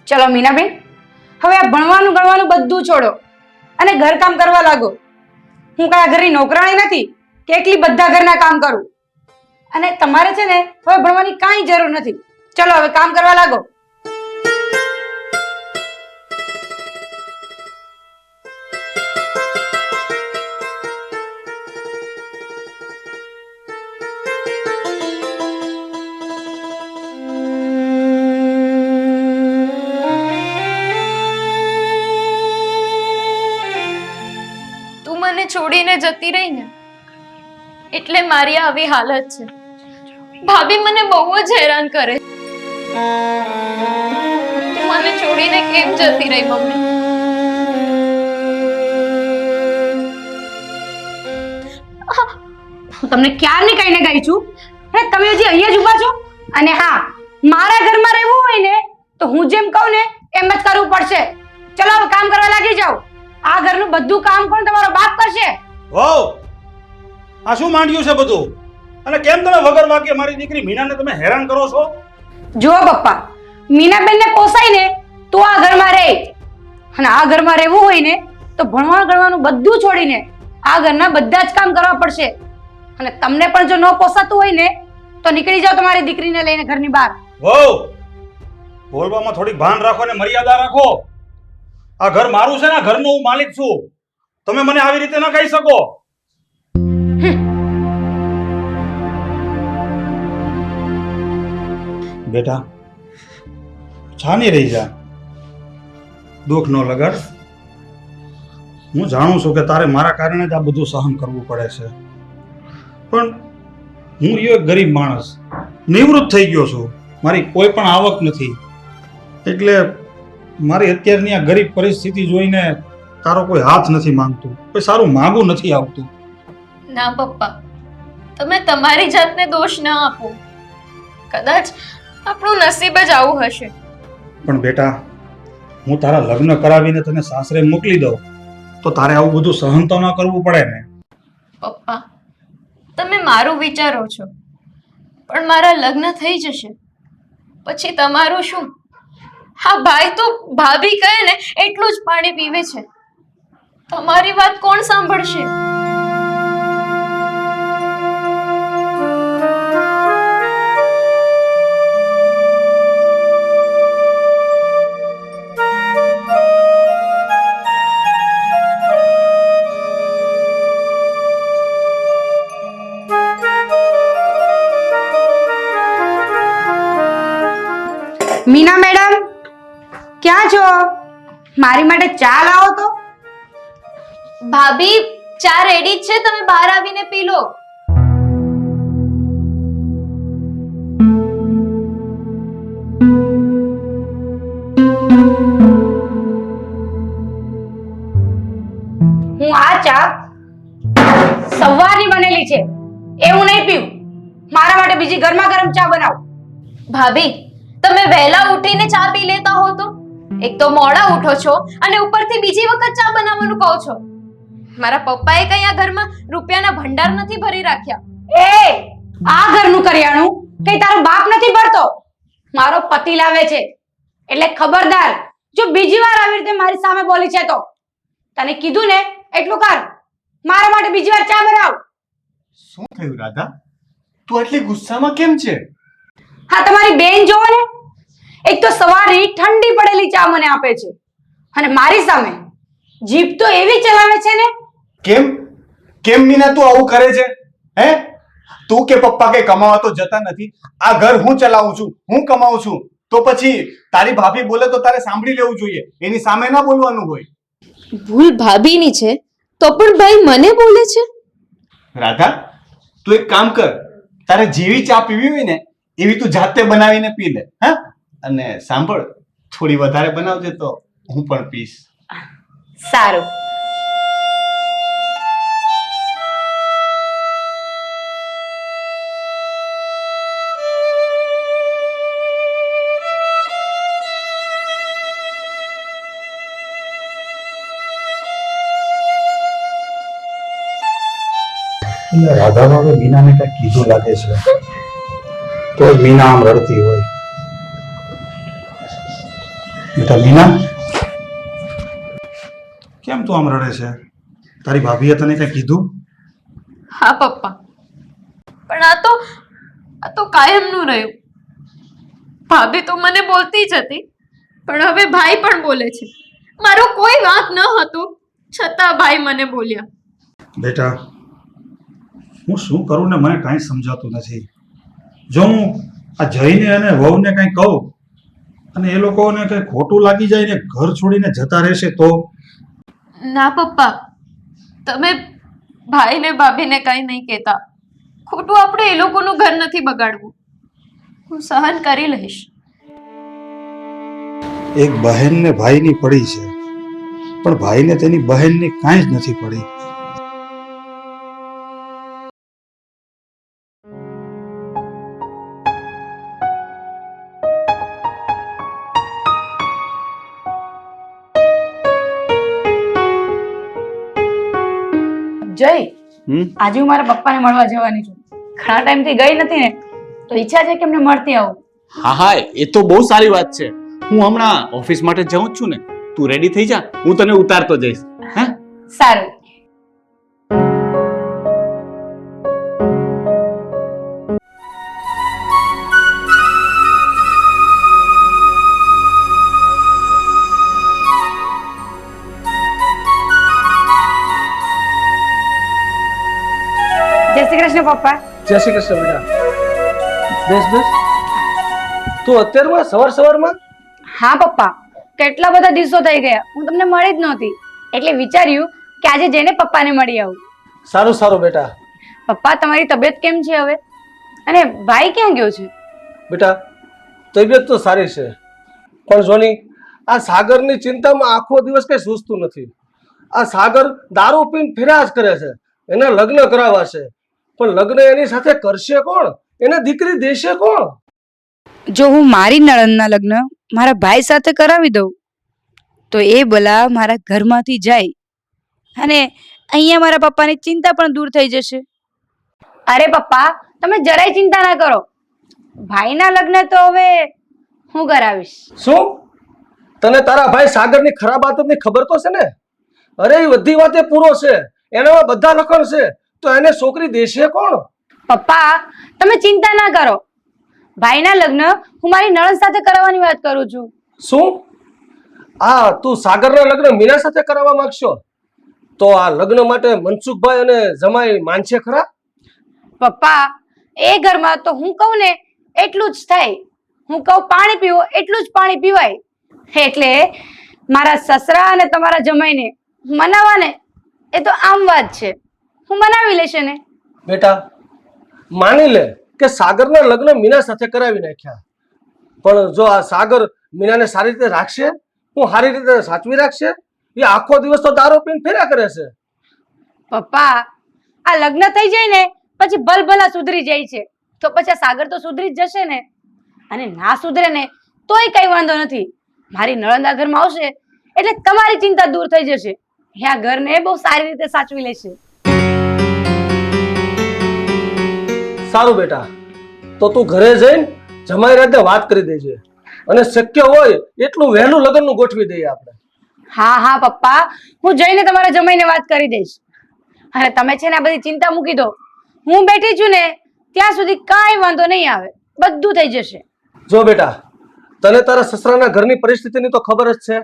ચલો મીનાબેન, હવે આ ભણવાનું ગણવાનું બધું છોડો અને ઘરકામ કરવા લાગો. હું કયા ઘરની નોકરાણી નથી કે એકલી બધા ઘરના કામ કરું. અને તમારે છે ને હવે ભણવાની કાંઈ જરૂર નથી. ચલો હવે કામ કરવા લાગો. મને છોડીને જતી રહી ને એટલે મારી આવી હાલત છે. ભાભી મને બહુ જ હેરાન કરે. મને છોડીને કેમ જતી રહી મમ્મી? હું તમને ક્યારની કહીને ગઈ છું અને તમે હજી અહીંયા જ ઊભા છો. અને હા, મારા ઘરમાં રહેવું હોય ને તો હું જેમ કહું ને એમ જ કરવું પડશે. ચલો હવે કામ કરવા લાગી જાઓ. આ ઘરનું બધું કામ કોણ તમારો બાપ કરશે? વહુ, આ શું માંડ્યું છે બધું? અને કેમ તમે વગર વાક્યે મારી દીકરી મીનાને તમે હેરાન કરો છો? જો પપ્પા, મીનાબેનને પોસાય ને તો આ ઘરમાં રહે, અને આ ઘરમાં રહેવું હોય ને તો ભણવાનું ગણવાનું બધું છોડીને આ ઘરના બધા જ કામ કરવા પડશે. અને તમને પણ જો ન પોસાતું હોય ને તો નીકળી જાઓ તમારી દીકરીને લઈને ઘરની બહાર. વહુ, બોલવામાં થોડીક ભાન રાખો ને મર્યાદા રાખો. આ ઘર મારું છે ને, આ ઘરનો હું માલિક છું. તમે મને આવી રીતે ન કહી શકો. બેટા, છાની રહી જા, દુઃખ ન લગાડ. હું જાણું છું કે તારે મારા કારણે જ આ બધું સહન કરવું પડે છે, પણ હું એક ગરીબ માણસ, નિવૃત્ત થઈ ગયો છું. મારી કોઈ પણ આવક નથી, એટલે મારી અત્યારની આ ગરીબ પરિસ્થિતિ જોઈને તારો કોઈ હાથ નથી માંગતું, કોઈ સારું માગું નથી આવતું. ના પપ્પા, તમે તમારી જાતને દોષ ના આપો. કદાચ આપણું નસીબ જ આવું હશે. પણ બેટા, હું તારા લગ્ન કરાવીને તને સાસરે મોકલી દઉં તો તારે આવું બધું સહન તો ન કરવું પડે ને. પપ્પા, તમે મારું વિચારો છો, પણ મારા લગ્ન થઈ જશે પછી તમારું શું? હા, ભાઈ તો ભાભી કહે ને એટલું જ પાણી પીવે છે. તમારી વાત કોણ સાંભળશે? મીના મેડમ, ક્યાં છો? મારી માટે ચા લાવો તો. ભાભી, ચા રેડી જ છે, તમે બહાર આવીને પી લો. હું આ ચા સવારની બનેલી છે, એવું નહીં પીવું. મારા માટે બીજી ગરમા ગરમ ચા બનાવો. ભાભી, તમે વહેલા ઉઠીને ચા પી લેતા હો તો? એક તો મોડા ઉઠો છો અને ઉપરથી બીજી વખત ચા બનાવવાનું કહો છો. મારા પપ્પાએ કઈ આ ઘરમાં રૂપિયાના ભંડાર નથી ભરી રાખ્યા. એ આ ઘરનું કરિયાણું કઈ તારો બાપ નથી ભરતો, મારો પતિ લાવે છે. એટલે ખબરદાર, જો બીજી વાર આવી રીતે મારી સામે બોલી છે તો તને કીધું ને એટલું કર. મારા માટે બીજી વાર ચા બનાવ. શું થયું રાધા? તું આટલી ગુસ્સામાં કેમ છે? હા, તમારી બેન જોવો ને, એક તો સવારની ઠંડી પડેલી ચા મને આપે છે અને મારી સામે જીભ તો એવી ચલાવે છે ને. કેમ કેમ મીના તું આવું કરે છે? હે, તું કે પપ્પા કે કમાવા તો જતા નથી? આ ઘર હું ચલાવું છું, હું કમાઉં છું, તો પછી તારી ભાભી બોલે તો તારે સાંભળી લેવું જોઈએ, એની સામે ના બોલવાનું હોય. ભૂલ ભાભીની છે તો પણ ભાઈ મને બોલે છે. રાધા, તું એક કામ કર, તારે જેવી ચા પીવી હોય ને એવી તું જાતે બનાવીને પી લે. હા, અને સાંભળ, થોડી વધારે બનાવજે તો હું પણ પીશ. સારું. રાધાભાવે મીનાને કઈ કીધું લાગે છે, તો મીના આમ રડતી હોય. બેટા મીના, કેમ તું આમ રડે છે? તારી ભાભીએ તને કઈ કીધું? હા પપ્પા, પણ આ તો કાયમનું રહ્યું. ભાભી તો મને બોલતી જ હતી, પણ હવે ભાઈ પણ બોલે છે. મારો કોઈ વાંક ન હતો, છતાં ભાઈ મને બોલ્યા. બેટા, હું શું કરું ને મને કાંઈ સમજાતું નથી. જો હું આ જઈને અને વહુને કંઈ કહું અને એ લોકોને કંઈ ખોટું લાગી જાય ને ઘર છોડીને જતા રહેશે તો? ના પપ્પા, તમે ભાઈને ભાભીને કંઈ નહીં કહેતા. ખોટું આપણે એ લોકોનું ઘર નથી બગાડવું. હું સહન કરી લઈશ. એક બહેનને ભાઈની પડી છે, પણ ભાઈને તેની બહેનની કાંઈ જ નથી પડી. જય, આજે હું મારા પપ્પાને મળવા જવાની છું. ઘણા ટાઈમથી ગઈ નથી ને, તો ઈચ્છા છે કે એમને મળતી આવું. હા હા, એ તો બહુ સારી વાત છે. હું હમણાં ઓફિસ માટે જાઉં જ છું ને. તું રેડી થઈ જા, હું તને ઉતારતો જઈશ. હા સારું. જય શ્રી કૃષ્ણ પપ્પા. જય શ્રી કૃષ્ણ બેટા. બેસ બેસ. તું અત્યારમાં સવારમાં? હા પપ્પા, કેટલા બધા દિવસો થઈ ગયા, હું તમને મળી જ નહોતી, એટલે વિચાર્યું કે આજે જઈને પપ્પાને મળી આવું. સારું સારું બેટા. પપ્પા, તમારી તબિયત કેમ છે હવે? અને ભાઈ ક્યાં ગયો છે? બેટા તબિયત તો સારી છે, પણ જોની આ સાગરની ચિંતામાં આખો દિવસ કઈ સૂઝતું નથી. આ સાગર દારૂ પીને ફેર્યા જ કરે છે. એના લગ્ન કરાવવા છે, પણ લગ્ન એની સાથે કરશે કોણ? એને દીકરી દેશે કોણ? જો હું મારી નણંદના લગ્ન મારા ભાઈ સાથે કરાવી દઉં તો એ ભલા મારા ઘરમાંથી જાય અને અહીંયા મારા પપ્પાની ચિંતા પણ દૂર થઈ જશે. અરે પપ્પા, તમે જરાય ચિંતા ના કરો. ભાઈના લગ્ન તો હવે હું કરાવીશ. શું તને તારા ભાઈ સાગરની ખરાબ આદતની ખબર તો છે ને? અરે એ બધી વાતે પૂરો છે, એનામાં બધા લખણ છે, તો એને છોકરી દેશે કોણ? પપ્પા, તમે ચિંતા ના કરો. ભાઈના લગ્ન હું મારી નણંદ સાથે કરાવવાની વાત કરું છું. શું? તું સાગરના લગ્ન મીના સાથે કરાવવા માંગશો? તો આ લગ્ન માટે મનસુખભાઈ અને જમાઈ માનશે ખરા? પપ્પા, એ ઘરમાં તો હું કહું ને એટલું જ થાય. હું કહું પાણી પીવો એટલું જ પાણી પીવાય. એટલે મારા સસરા અને તમારા જમાઈને મનાવવા ને એ તો આમ વાત છે, હું મનાવી લેશે ને. બેટા માની લે કે સાગરના લગ્ન મીના સાથે કરાવી નાખ્યા, પણ જો આ સાગર મીનાને સારી રીતે રાખશે, હું સારી રીતે સાચવી રાખશે? એ આખો દિવસ તો દારૂ પીને ફેર્યા કરે છે. પપ્પા, આ લગ્ન થઈ જાય ને પછી ભલભલા સુધરી જાય છે, તો પછી આ સાગર તો સુધરી જ જશે ને. અને ના સુધરે ને તોય કઈ વાંધો નથી. મારી નણંદ આ ઘરમાં આવશે એટલે તમારી ચિંતા દૂર થઈ જશે. આ ઘરને બહુ સારી રીતે સાચવી લેશે. સારું બેટા, તો તું ઘરે જઈને જમાઈ રાતે વાત કરી દેજે, અને શક્ય હોય એટલું વહેલું લગ્નનું ગોઠવી દઈએ આપણે. હા હા પપ્પા, હું જઈને તમારા જમાઈને વાત કરી દઈશ. અને તમે છે ને આ બધી ચિંતા મૂકી દો. હું બેઠી છું ને ત્યાં સુધી કાંઈ વાંધો નહીં આવે, બધું થઈ જશે. જો બેટા, તને તારા સસરાના ઘરની પરિસ્થિતિની તો ખબર જ છે.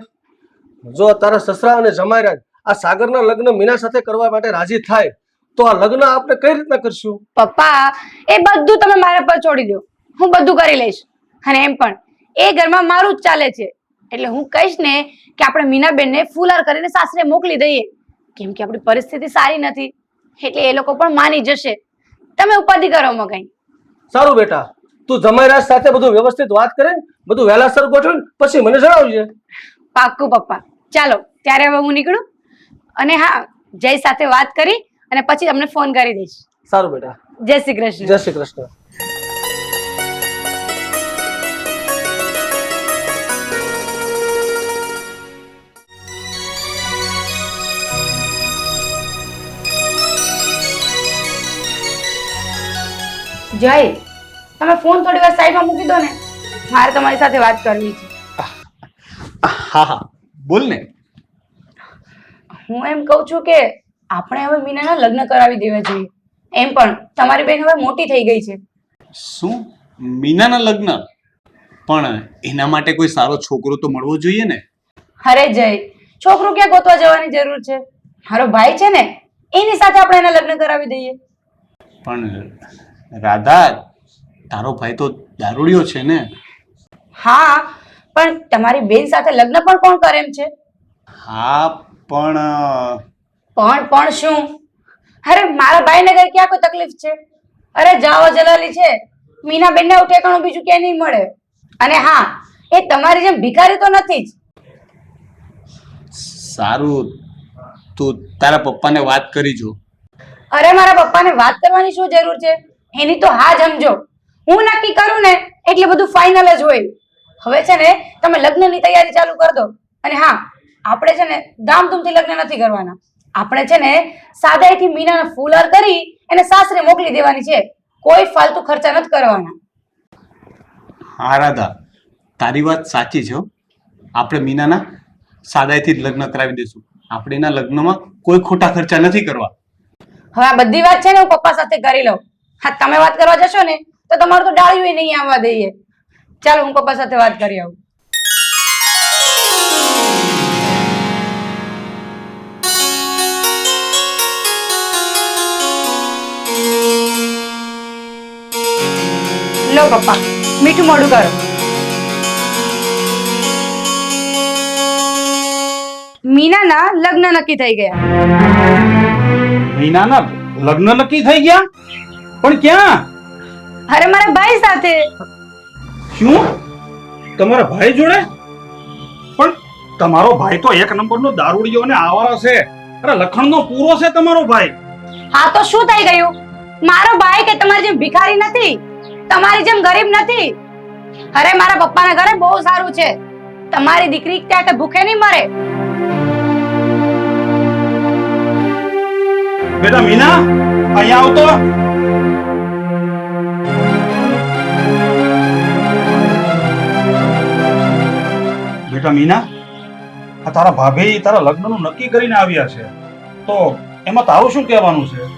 જો તારા સસરા અને જમાઈરાજ આ સાગરના લગ્ન મીના સાથે કરવા માટે રાજી થાય તો આ લગ્ન આપણે કઈ રીતના કરશું? પપ્પા, એ બધું તમે મારા પર છોડી દો, હું બધું કરી લઈશ. અને એમ પણ એ ઘરમાં મારું જ ચાલે છે, એટલે હું કહીશ ને કે આપણે મીનાબેનને ફૂલાર કરીને સાસરે મોકલી દઈએ, કેમ કે આપણી પરિસ્થિતિ સારી નથી, એટલે એ લોકો પણ માની જશે. તમે ઉપાધિ કરો માં કઈ. સારું બેટા, તું જમાઈરાજ સાથે બધું વ્યવસ્થિત વાત કરીને બધું વહેલાસર ગોઠવીને પછી મને જણાવજે. પાક્કું પપ્પા. ચાલો ત્યારે હવે હું નીકળું, અને હા, જય સાથે વાત કરી અને પછી તમને ફોન કરી દઈશ. સારું બેટા. જય શ્રી કૃષ્ણ. જય શ્રી કૃષ્ણ. જય, તમે ફોન થોડી વાર સાઈડમાં મૂકી દો ને, મારે તમારી સાથે વાત કરવી છે. હા હા બોલ ને. હું એમ કહું છું કે આપણે હવે મીનાના લગ્ન કરાવી દેવા જોઈએ. એમ પણ તમારી બેન હવે મોટી થઈ ગઈ છે. શું? મીનાના લગ્ન? પણ એના માટે કોઈ સારો છોકરો તો મળવો જોઈએ ને. અરે જય, છોકરું ક્યાં ગોતવા જવાની જરૂર છે? મારો ભાઈ છે ને, એની સાથે આપણે એના લગ્ન કરાવી દઈએ. પણ રાધા, તારો ભાઈ તો દારૂડિયો છે ને. હા, પણ તમારી બેન સાથે લગ્ન પણ કોણ કરે એમ છે? હા પણ પણ શું? અરે મારા ભાઈને ઘરે ક્યાં કોઈ તકલીફ છે? અરે જાઓ જલાલી છે, મીના બેનને એવું ઠેકાણું બીજું ક્યાંય નહીં મળે. અને હા, એ તમારી જેમ ભિખારી તો નથી જ. સારું, તું તારા પપ્પાને વાત કરી જો. અરે મારા પપ્પાને વાત કરવાની શું જરૂર છે? એની તો હા જ સમજો. હું નક્કી કરું ને એટલે બધું ફાઇનલ જ હોય. હવે છે ને તમે લગ્નની તૈયારી ચાલુ કરી દો. અને હા, આપણે છે ને ધામધૂમથી લગ્ન નથી કરવાના. આપણે છે ને સાદાઈથી મીનાના ફૂલહાર કરી એને સાસરે મોકલી દેવાની છે. કોઈ ફાલતુ ખર્ચા નથી કરવાના. હા રાધા, તારી વાત સાચી છે હો. આપણે મીનાના સાદાઈથી જ લગ્ન કરાવી દઈશું. આપણે એના લગ્નમાં કોઈ ખોટા ખર્ચા નથી કરવા. હવે આ બધી વાત છે ને હું પપ્પા સાથે કરી લઉં. હા, તમે વાત કરવા જશો ને તો તમારું તો ડાળિયું નહીં આવવા દઈએ. ચાલો હું પપ્પા સાથે વાત કરી આવું. લો પપ્પા, મીઠું મોઢું કરો. મીનાના લગ્ન નક્કી થઈ ગયા. મીનાના લગ્ન નક્કી થઈ ગયા? પણ ક્યાં? અરે મારા ભાઈ સાથે. શું? તમારા ભાઈ જોડે? પણ તમારો ભાઈ તો એક નંબરનો દારૂડિયો અને આવારો છે. અરે લખણનો પૂરો છે તમારો ભાઈ. હા તો શું થઈ ગયું? મારો ભાઈ કે તમારી જેમ ભિખારી નથી, તમારી જેમ ગરીબ નથી. અરે મારા પપ્પાના ઘરે બહુ સારું છે. તમારી દીકરી ત્યાં કે ભૂખે નહીં મરે. બેટા મીના, અહીંયા આવતો. બેટા મીના, આ તારા ભાભી તારા લગ્નનું નક્કી કરીને આવ્યા છે, તો એમાં તારું શું કહેવાનું છે?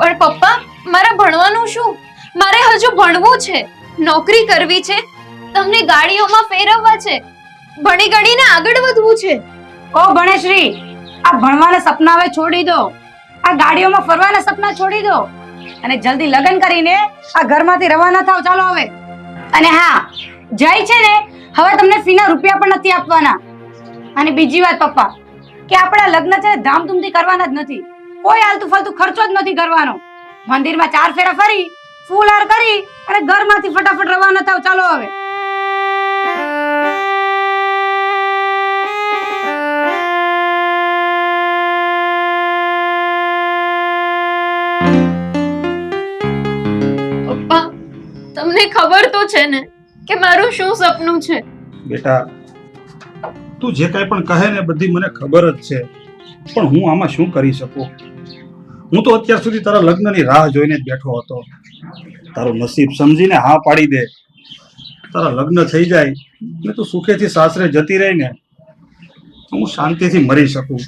પણ પપ્પા, મારે ભણવાનું શું? મારે હજુ ભણવું છે, નોકરી કરવી છે, તમને ગાડીઓમાં ફેરવવા છે, ભણી ગણીને આગળ વધવું છે. ઓ ભણેશ્રી, આ ભણવાના સપના હવે છોડી દો. આ ગાડીઓમાં ફરવાના સપના છોડી દો અને જલ્દી લગ્ન કરીને આ ઘરમાંથી રવાના થાવ. ચાલો હવે. અને હા, જય છે ને હવે તમને ફીના રૂપિયા પણ નથી આપવાના. અને બીજી વાત પપ્પા, કે આપણા લગ્ન છે ને ધામધૂમથી કરવાના જ નથી. કોઈ આલતુ ફાલતુ ખર્ચો જ નથી કરવાનો. મંદિરમાં 4 ફેરા ફરી, ફૂલહાર કરી અને ઘરમાંથી ફટાફટ રવાના થાવ. ચાલો હવે. પપ્પા, તમને ખબર તો છે ને કે મારું શું સપનું છે? બેટા, તું જે કાંઈ પણ કહે ને બધી મને ખબર જ છે, પણ હું આમાં શું કરી શકું? હું તો અત્યાર સુધી તારા લગ્નની રાહ જોઈને જ બેઠો હતો. તારું નસીબ સમજીને હા પાડી દે. તારા લગ્ન થઈ જાય ને તું સુખેથી સાસરે જતી રહી ને, હું શાંતિથી મરી શકું.